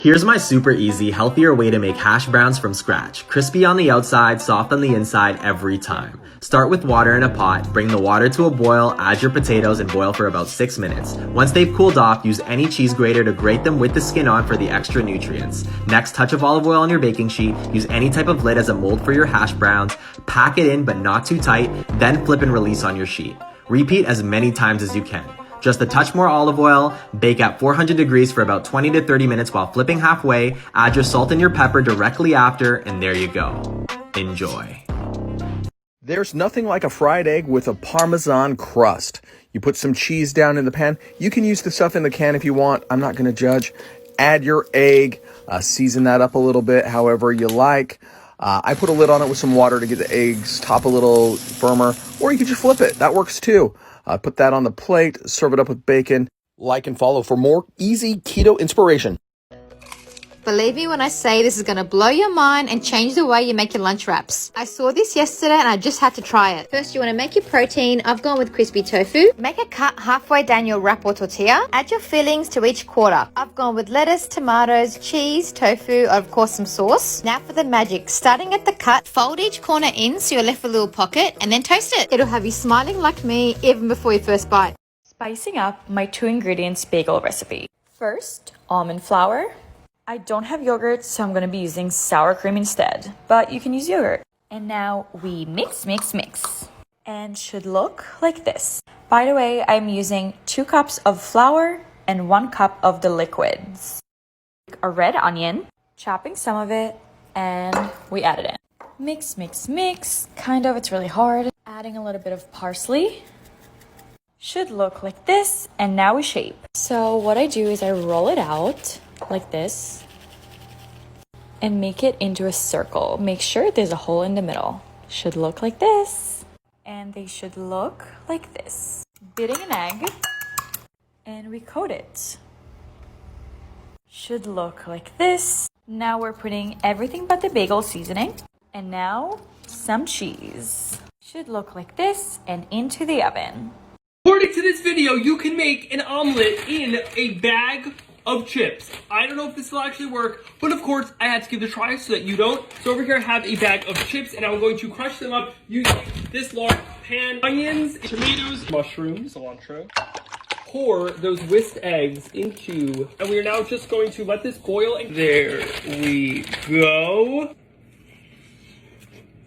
Here's my super easy, healthier way to make hash browns from scratch. Crispy on the outside, soft on the inside every time. Start with water in a pot, bring the water to a boil, add your potatoes and boil for about 6 minutes. Once they've cooled off, use any cheese grater to grate them with the skin on for the extra nutrients. Next, touch of olive oil on your baking sheet, use any type of lid as a mold for your hash browns, pack it in but not too tight, then flip and release on your sheet. Repeat as many times as you can. Just a touch more olive oil, bake at 400 degrees for about 20 to 30 minutes while flipping halfway, add your salt and your pepper directly after, and there you go. Enjoy. There's nothing like a fried egg with a Parmesan crust. You put some cheese down in the pan. You can use the stuff in the can if you want. I'm not going to judge. Add your egg, season that up a little bit, however you like. I put a lid on it with some water to get the eggs top a little firmer, or you can just flip it. That works too. Put that on the plate, serve it up with bacon. Like and follow for more easy keto inspiration. Believe me when I say this is going to blow your mind and change the way you make your lunch wraps. I saw this yesterday and I just had to try it. First, you want to make your protein. I've gone with crispy tofu. Make a cut halfway down your wrap or tortilla. Add your fillings to each quarter. I've gone with lettuce, tomatoes, cheese, tofu, of course some sauce. Now for the magic. Starting at the cut, fold each corner in so you're left with a little pocket and then toast it. It'll have you smiling like me even before your first bite. Spicing up my 2 ingredients bagel recipe. First, almond flour. I don't have yogurt, so I'm going to be using sour cream instead, but you can use yogurt. And now we mix, and should look like this. By the way, I'm using 2 cups of flour and 1 cup of the liquids. A red onion, chopping some of it, and we add it in. Mix, kind of, it's really hard. Adding a little bit of parsley. Should look like this, and now we shape. So what I do is I roll it out like this and make it into a circle. Make sure there's a hole in the middle. Should look like this, and they should look like this. Beating an egg, and we coat it. Should look like this. Now we're putting everything but the bagel seasoning, and now some cheese. Should look like this, and into the oven. According to this video, you can make an omelet in a bag of chips. I don't know if this will actually work, but of course I had to give it a try so that you don't. So over here I have a bag of chips and I'm going to crush them up using this large pan. Onions, tomatoes, mushrooms, cilantro. Pour those whisked eggs into, and we are now just going to let this boil. And there we go.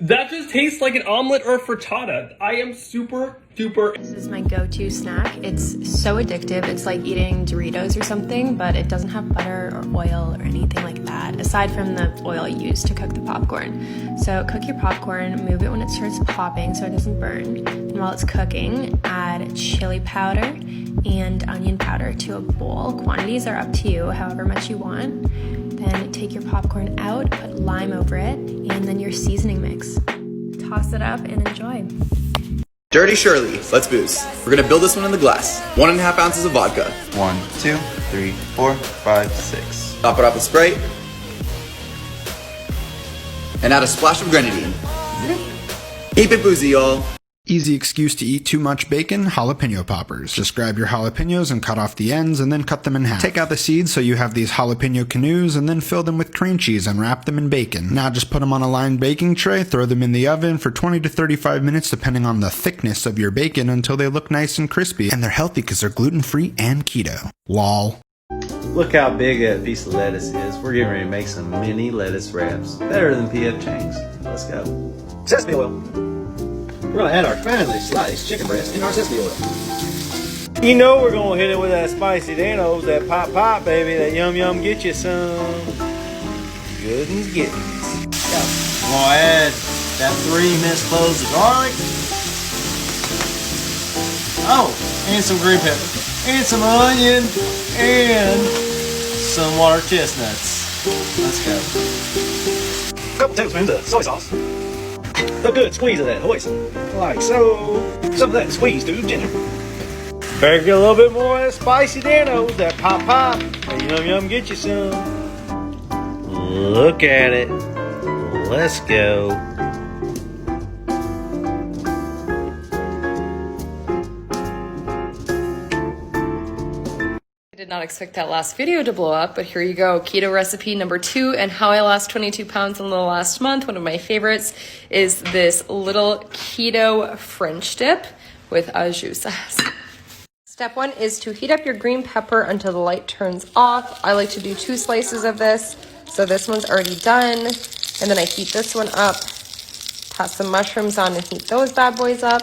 That just tastes like an omelet or a frittata. I am super duper. This is my go-to snack. It's so addictive. It's like eating Doritos or something, but it doesn't have butter or oil or anything like that, aside from the oil used to cook the popcorn. So cook your popcorn, move it when it starts popping so it doesn't burn. And while it's cooking, add chili powder and onion powder to a bowl. Quantities are up to you, however much you want. Then take your popcorn out, put lime over it, and then your seasoning mix. Toss it up and enjoy. Dirty Shirley, let's booze. We're gonna build this one in the glass. 1.5 ounces of vodka. 1, 2, 3, 4, 5, 6. Top it off with Sprite. And add a splash of grenadine. Keep it boozy, y'all. Easy excuse to eat too much bacon, jalapeno poppers. Just grab your jalapenos and cut off the ends and then cut them in half. Take out the seeds so you have these jalapeno canoes and then fill them with cream cheese and wrap them in bacon. Now just put them on a lined baking tray, throw them in the oven for 20 to 35 minutes depending on the thickness of your bacon until they look nice and crispy. And they're healthy because they're gluten-free and keto. Lol. Look how big that piece of lettuce is. We're getting ready to make some mini lettuce wraps. Better than P.F. Chang's. Let's go. Sesame oil. We're going to add our finely sliced chicken breast in our sesame oil. You know we're going to hit it with that spicy Danos, that pop, baby, that yum, get you some goodness. I'm going to add that 3 minced cloves of garlic. Oh, and some green pepper, and some onion, and some water chestnuts. Let's go. A couple tablespoons of soy sauce. A good squeeze of that hoisin, like so. Some of that squeezed through ginger. Better get a little bit more of that spicy Danos, that pop, that yum, get you some. Look at it. Let's go. I did not expect that last video to blow up, but here you go. Keto recipe number 2 and how I lost 22 pounds in the last month. One of my favorites is this little keto French dip with au jus sauce. Step 1 is to heat up your green pepper until the light turns off. I like to do 2 slices of this. So this one's already done. And then I heat this one up, toss some mushrooms on and heat those bad boys up.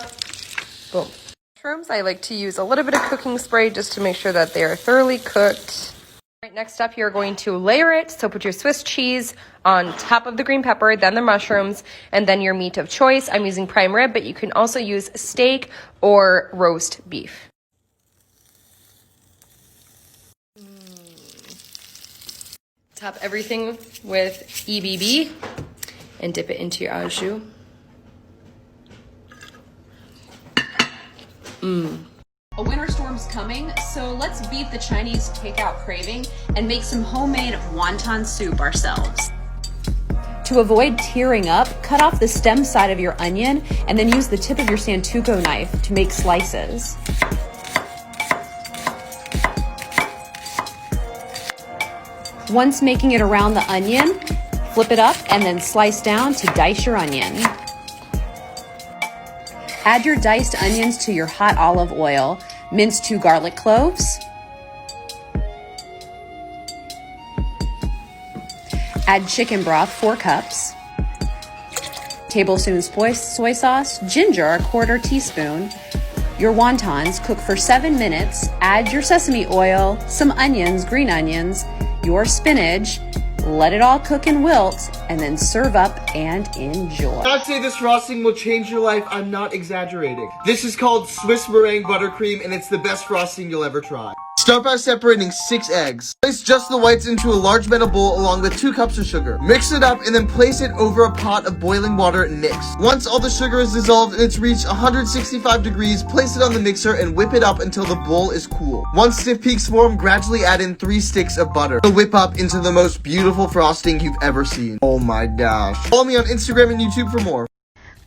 Boom. Mushrooms, I like to use a little bit of cooking spray just to make sure that they are thoroughly cooked. All right, next up, you're going to layer it. So put your Swiss cheese on top of the green pepper, then the mushrooms, and then your meat of choice. I'm using prime rib, but you can also use steak or roast beef. Top everything with EBB and dip it into your au jus. A winter storm's coming, so let's beat the Chinese takeout craving and make some homemade wonton soup ourselves. To avoid tearing up, cut off the stem side of your onion and then use the tip of your Santuko knife to make slices. Once making it around the onion, flip it up and then slice down to dice your onion. Add your diced onions to your hot olive oil. Mince 2 garlic cloves. Add chicken broth, 4 cups. Tablespoon soy sauce, ginger, 1/4 teaspoon. Your wontons, cook for 7 minutes. Add your sesame oil, some onions, green onions, your spinach, let it all cook and wilt, and then serve up and enjoy. I'd say this frosting will change your life. I'm not exaggerating. This is called Swiss Meringue Buttercream, and it's the best frosting you'll ever try. Start by separating 6 eggs. Place just the whites into a large metal bowl along with 2 cups of sugar. Mix it up and then place it over a pot of boiling water and mix. Once all the sugar is dissolved and it's reached 165 degrees, place it on the mixer and whip it up until the bowl is cool. Once stiff peaks form, gradually add in 3 sticks of butter. Whip up into the most beautiful frosting you've ever seen. Oh my gosh. Follow me on Instagram and YouTube for more.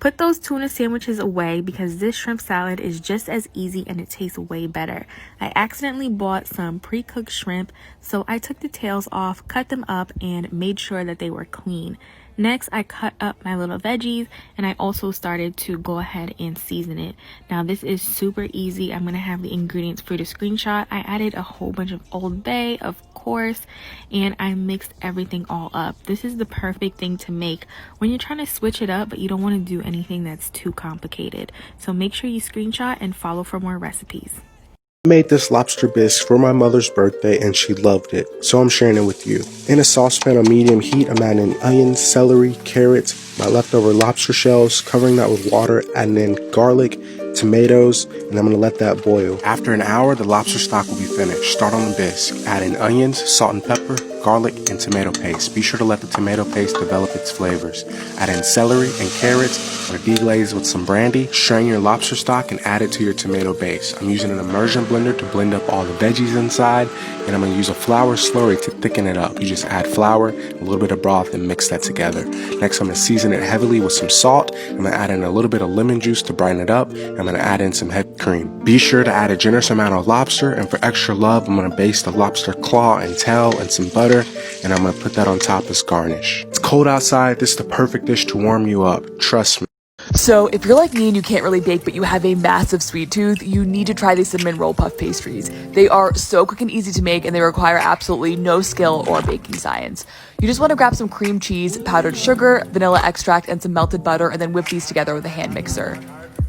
Put those tuna sandwiches away because this shrimp salad is just as easy and it tastes way better. I accidentally bought some pre-cooked shrimp, so I took the tails off, cut them up, and made sure that they were clean. Next, I cut up my little veggies and I also started to go ahead and season it. Now, this is super easy. I'm going to have the ingredients for the screenshot. I added a whole bunch of Old Bay, of course, and I mixed everything all up. This is the perfect thing to make when you're trying to switch it up, but you don't want to do anything that's too complicated. So make sure you screenshot and follow for more recipes. I made this lobster bisque for my mother's birthday and she loved it, so I'm sharing it with you. In a saucepan on medium heat, I'm adding onions, celery, carrots, my leftover lobster shells, covering that with water, adding in garlic, tomatoes, and I'm going to let that boil. After an hour, the lobster stock will be finished. Start on the bisque. Add in onions, salt and pepper, garlic, and tomato paste. Be sure to let the tomato paste develop its flavors. Add in celery and carrots, or deglaze with some brandy. Strain your lobster stock and add it to your tomato base. I'm using an immersion blender to blend up all the veggies inside, and I'm going to use a flour slurry to thicken it up. You just add flour, a little bit of broth, and mix that together. Next, I'm going to season it heavily with some salt. I'm going to add in a little bit of lemon juice to brighten it up. I'm going to add in some heavy cream. Be sure to add a generous amount of lobster, and for extra love, I'm going to baste the lobster claw and tail and some butter, and I'm going to put that on top as garnish. It's cold outside. This is the perfect dish to warm you up. Trust me. So if you're like me and you can't really bake but you have a massive sweet tooth, you need to try these cinnamon roll puff pastries. They are so quick and easy to make and they require absolutely no skill or baking science. You just want to grab some cream cheese, powdered sugar, vanilla extract, and some melted butter and then whip these together with a hand mixer.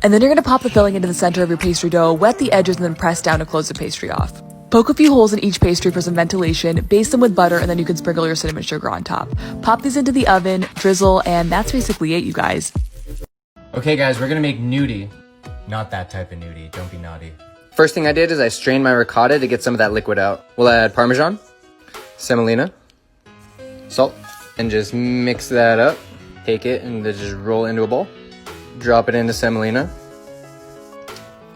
And then you're going to pop the filling into the center of your pastry dough, wet the edges, and then press down to close the pastry off. Poke a few holes in each pastry for some ventilation, baste them with butter, and then you can sprinkle your cinnamon sugar on top. Pop these into the oven, drizzle, and that's basically it, you guys. Okay guys, we're gonna make Nudi. Not that type of Nudi, don't be naughty. First thing I did is I strained my ricotta to get some of that liquid out. We'll add Parmesan, semolina, salt, and just mix that up. Take it and then just roll it into a bowl. Drop it into semolina,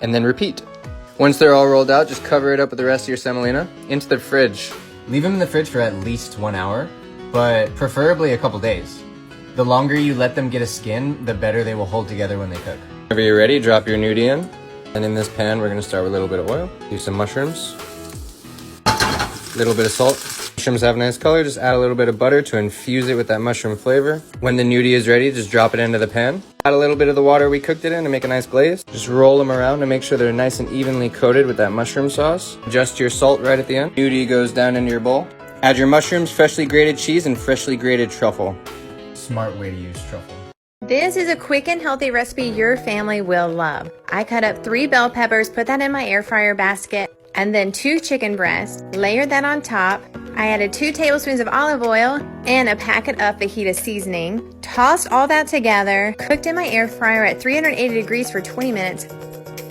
and then repeat. Once they're all rolled out, just cover it up with the rest of your semolina into the fridge. Leave them in the fridge for at least 1 hour, but preferably a couple days. The longer you let them get a skin, the better they will hold together when they cook. Whenever you're ready, drop your Nudi in. And in this pan, we're gonna start with a little bit of oil. Use some mushrooms. Little bit of salt. Mushrooms have a nice color. Just add a little bit of butter to infuse it with that mushroom flavor. When the nudi is ready, just drop it into the pan. Add a little bit of the water we cooked it in to make a nice glaze. Just roll them around to make sure they're nice and evenly coated with that mushroom sauce. Adjust your salt right at the end. Nudi goes down into your bowl. Add your mushrooms, freshly grated cheese, and freshly grated truffle. Smart way to use truffle. This is a quick and healthy recipe your family will love. I cut up 3 bell peppers, put that in my air fryer basket, and then 2 chicken breasts, layered that on top. I added 2 tablespoons of olive oil and a packet of fajita seasoning. Tossed all that together, cooked in my air fryer at 380 degrees for 20 minutes.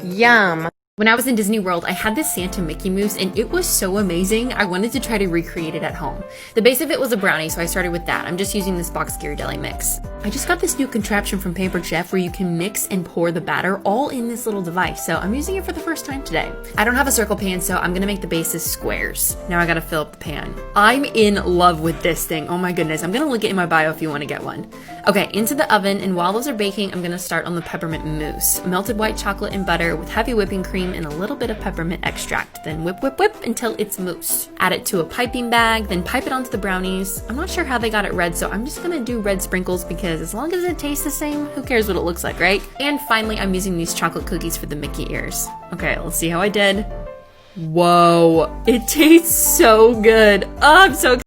Yum! When I was in Disney World, I had this Santa Mickey mousse and it was so amazing. I wanted to try to recreate it at home. The base of it was a brownie, so I started with that. I'm just using this box Ghirardelli mix. I just got this new contraption from Pampered Chef where you can mix and pour the batter all in this little device, so I'm using it for the first time today. I don't have a circle pan, so I'm gonna make the bases squares. Now I gotta fill up the pan. I'm in love with this thing. Oh my goodness, I'm gonna link it in my bio if you wanna get one. Okay, into the oven, and while those are baking, I'm gonna start on the peppermint mousse. Melted white chocolate and butter with heavy whipping cream and a little bit of peppermint extract. Then whip, whip, whip until it's mousse. Add it to a piping bag, then pipe it onto the brownies. I'm not sure how they got it red, so I'm just gonna do red sprinkles because as long as it tastes the same, who cares what it looks like, right? And finally, I'm using these chocolate cookies for the Mickey ears. Okay, let's see how I did. Whoa, it tastes so good. Oh, I'm so excited.